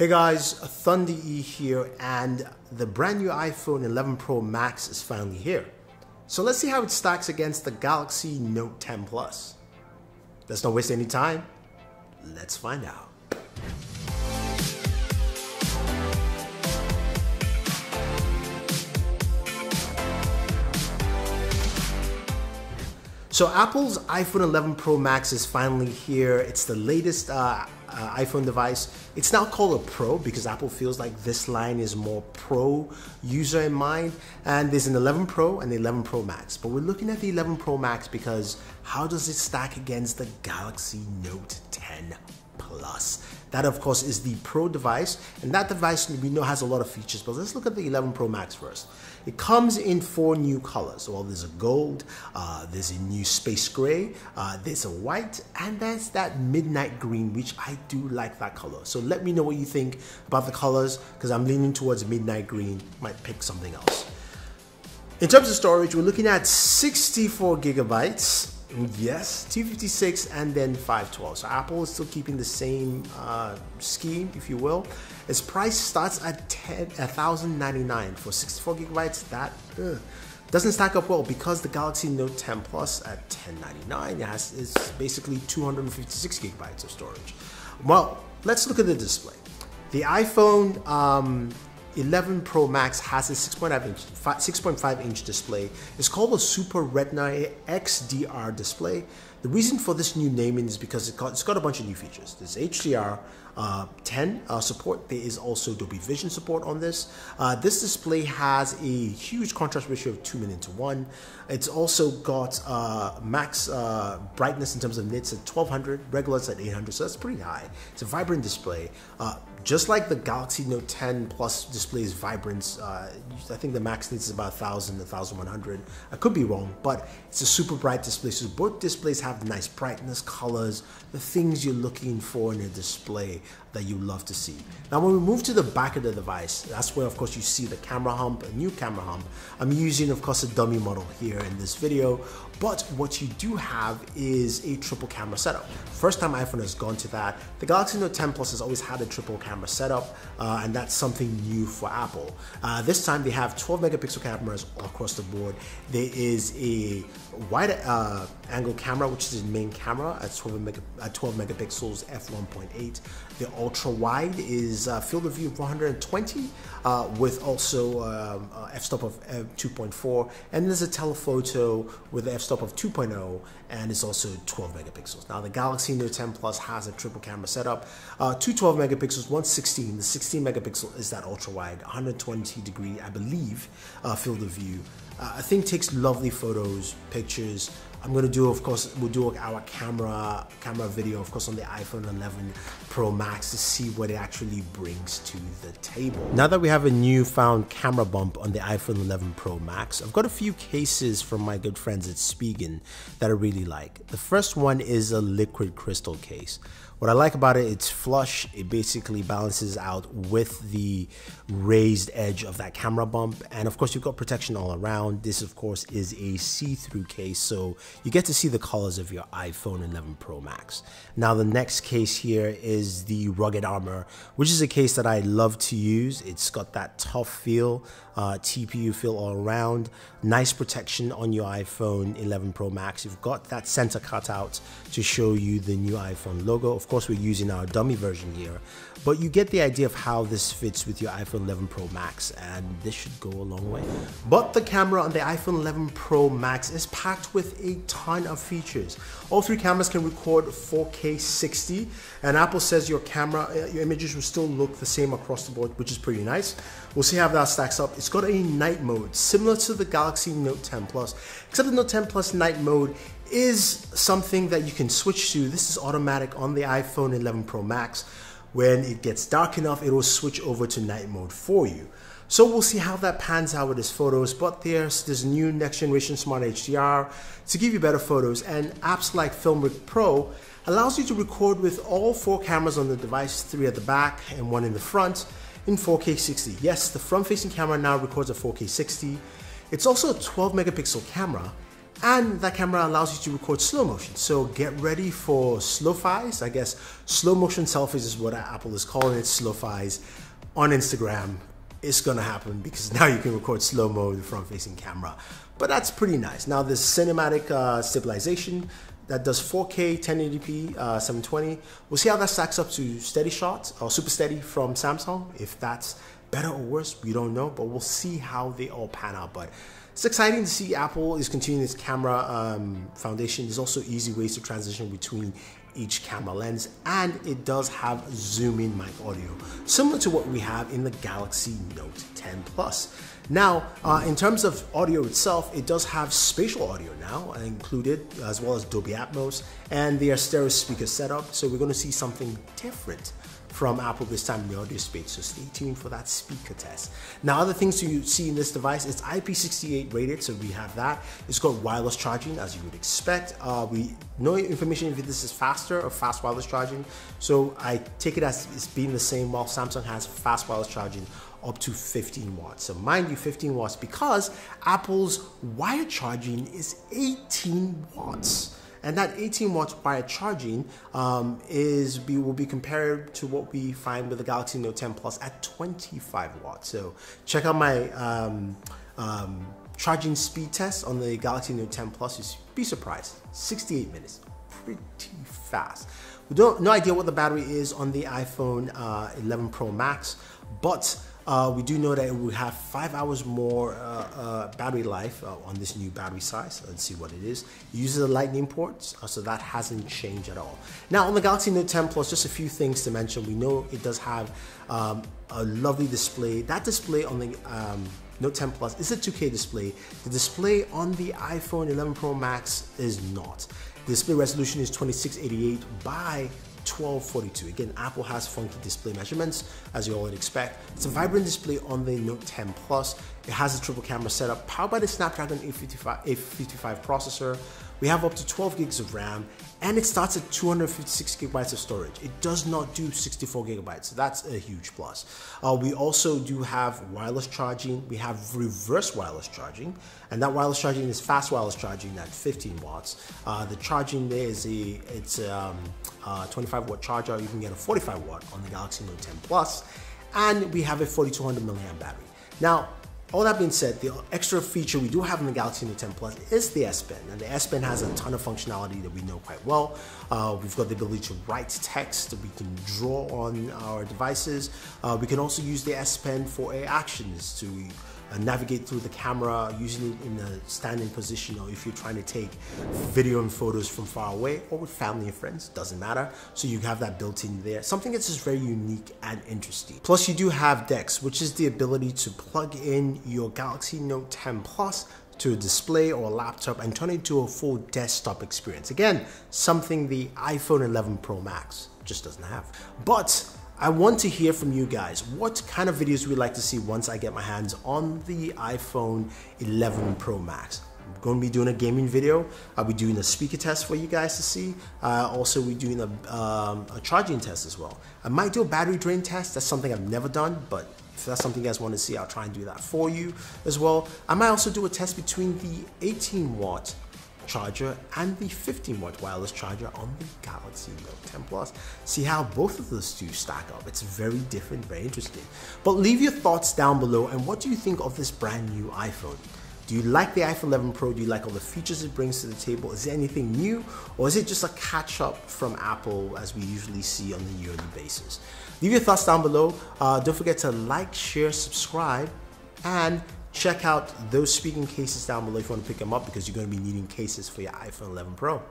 Hey guys, Thunder E here, and the brand new iPhone 11 Pro Max is finally here. So let's see how it stacks against the Galaxy Note 10 Plus. Let's not waste any time. Let's find out. So Apple's iPhone 11 Pro Max is finally here. It's the latest iPhone device. It's now called a Pro because Apple feels like this line is more pro user in mind. And there's an 11 Pro and the 11 Pro Max. But we're looking at the 11 Pro Max because how does it stack against the Galaxy Note 10 Plus? That of course is the Pro device, and that device we know has a lot of features, but let's look at the 11 Pro Max first. It comes in 4 new colors. Well, there's a gold, there's a new space gray, there's a white, and there's that midnight green, which I do like that color. So let me know what you think about the colors, because I'm leaning towards midnight green. Might pick something else. In terms of storage, we're looking at 64 gigabytes. Yes, 256 and then 512. So Apple is still keeping the same scheme, if you will. Its price starts at $1,099 for 64 gigabytes. That doesn't stack up well because the Galaxy Note 10 Plus at $1,099 is basically 256 gigabytes of storage. Well, let's look at the display. The iPhone 11 Pro Max has a 6.5 inch display. It's called a Super Retina XDR display. The reason for this new naming is because it's got a bunch of new features. There's HDR10 support. There is also Dolby Vision support on this. This display has a huge contrast ratio of 2:1. It's also got max brightness in terms of nits at 1200, regular at 800, so that's pretty high. It's a vibrant display. Just like the Galaxy Note 10 Plus display's vibrance, I think the max nits is about 1000 to 1100. I could be wrong, but it's a super bright display. So both displays have nice brightness, colors, the things you're looking for in a display that you love to see. Now, when we move to the back of the device, that's where, of course, you see the camera hump, a new camera hump. I'm using, of course, a dummy model here in this video, but what you do have is a triple camera setup. First time iPhone has gone to that. The Galaxy Note 10 Plus has always had a triple camera setup, and that's something new for Apple. This time they have 12 megapixel cameras across the board. There is a wide angle camera, which is the main camera at 12 megapixels f1.8. The ultra wide is field of view of 120 with also f-stop of 2.4, and there's a telephoto with the f-stop of 2.0, and it's also 12 megapixels. Now the Galaxy Note 10 Plus has a triple camera setup, 2 12 megapixels, 116. The 16 megapixel is that ultra wide, 120 degree, I believe, field of view. I think takes lovely photos, pictures. I'm gonna do, of course, we'll do our camera video, of course, on the iPhone 11 Pro Max to see what it actually brings to the table. Now that we have a newfound camera bump on the iPhone 11 Pro Max, I've got a few cases from my good friends at Spigen that I really like. The first one is a liquid crystal case. What I like about it, it's flush. It basically balances out with the raised edge of that camera bump. And of course, you've got protection all around. This, of course, is a see-through case, so you get to see the colors of your iPhone 11 Pro Max. Now, the next case here is the Rugged Armor, which is a case that I love to use. It's got that tough feel, TPU feel all around. Nice protection on your iPhone 11 Pro Max. You've got that center cutout to show you the new iPhone logo. Of course, we're using our dummy version here, but you get the idea of how this fits with your iPhone 11 Pro Max, and this should go a long way. But the camera on the iPhone 11 Pro Max is packed with a ton of features. All 3 cameras can record 4K 60, and Apple says your images will still look the same across the board, which is pretty nice. We'll see how that stacks up. It's got a night mode similar to the Galaxy Note 10 Plus, except the Note 10 Plus night mode is something that you can switch to. This is automatic on the iPhone 11 Pro Max. When it gets dark enough, it will switch over to night mode for you. So we'll see how that pans out with his photos, but there's this new next generation Smart HDR to give you better photos, and apps like Filmic Pro allows you to record with all 4 cameras on the device, 3 at the back and 1 in the front, in 4K 60. Yes, the front-facing camera now records at 4K 60. It's also a 12 megapixel camera, And that camera allows you to record slow motion. So get ready for slow-fis. I guess slow motion selfies is what Apple is calling it, slow-fis on Instagram. It's gonna happen because now you can record slow-mo with the front-facing camera. But that's pretty nice. Now there's cinematic stabilization that does 4K, 1080p, 720. We'll see how that stacks up to steady shots or super steady from Samsung. If that's better or worse, we don't know, but we'll see how they all pan out. But it's exciting to see Apple is continuing its camera foundation. There's also easy ways to transition between each camera lens, and it does have zoom-in mic audio, similar to what we have in the Galaxy Note 10 Plus. Now, in terms of audio itself, it does have spatial audio now included, as well as Dolby Atmos, and their stereo speaker setup. So we're going to see something different from Apple this time in the audio space, so stay tuned for that speaker test. Now, other things you see in this device, it's IP68 rated, so we have that. It's got wireless charging, as you would expect. We no information if this is faster or fast wireless charging, so I take it as it's being the same, while Samsung has fast wireless charging up to 15 watts. So mind you, 15 watts because Apple's wired charging is 18 watts. And that 18 watts wired charging will be compared to what we find with the Galaxy Note 10 Plus at 25 watts. So check out my charging speed test on the Galaxy Note 10 Plus. You'd be surprised, 68 minutes, pretty fast. We don't no idea what the battery is on the iPhone 11 Pro Max, but we do know that it will have 5 hours more battery life on this new battery size. Let's see what it is. It uses a lightning port, so that hasn't changed at all. Now on the Galaxy Note 10 Plus, just a few things to mention. We know it does have a lovely display. That display on the Note 10 Plus is a 2K display. The display on the iPhone 11 Pro Max is not. The display resolution is 2688 by 1242. Again, Apple has funky display measurements, as you all would expect. It's a vibrant display on the Note 10 Plus. It has a triple camera setup powered by the Snapdragon 855 processor. We have up to 12 gigs of RAM, and it starts at 256 gigabytes of storage. It does not do 64 gigabytes, so that's a huge plus. We also do have wireless charging. We have reverse wireless charging, and that wireless charging is fast wireless charging at 15 watts. The charging there is it's a 25 watt charger. You can get a 45 watt on the Galaxy Note 10 Plus, and we have a 4200 milliamp battery. Now, all that being said, the extra feature we do have in the Galaxy Note 10 Plus is the S Pen, and the S Pen has a ton of functionality that we know quite well. We've got the ability to write text, we can draw on our devices. We can also use the S Pen for actions to navigate through the camera, using it in a standing position, or if you're trying to take video and photos from far away or with family and friends, doesn't matter. So you have that built in there, something that's just very unique and interesting. Plus you do have DeX, which is the ability to plug in your Galaxy Note 10 Plus to a display or a laptop and turn it into a full desktop experience. Again, something the iPhone 11 Pro Max just doesn't have. But I want to hear from you guys. What kind of videos would you like to see once I get my hands on the iPhone 11 Pro Max? I'm going to be doing a gaming video. I'll be doing a speaker test for you guys to see. Also, we're doing a charging test as well. I might do a battery drain test. That's something I've never done, but if that's something you guys want to see, I'll try and do that for you as well. I might also do a test between the 18 watt charger and the 15 watt wireless charger on the Galaxy Note 10 Plus. See how both of those two stack up. It's very different, very interesting. But leave your thoughts down below, and what do you think of this brand new iPhone? Do you like the iPhone 11 Pro? Do you like all the features it brings to the table? Is there anything new, or is it just a catch up from Apple as we usually see on the yearly basis? Leave your thoughts down below. Don't forget to like, share, subscribe, and check out those speaking cases down below if you want to pick them up, because you're going to be needing cases for your iPhone 11 Pro.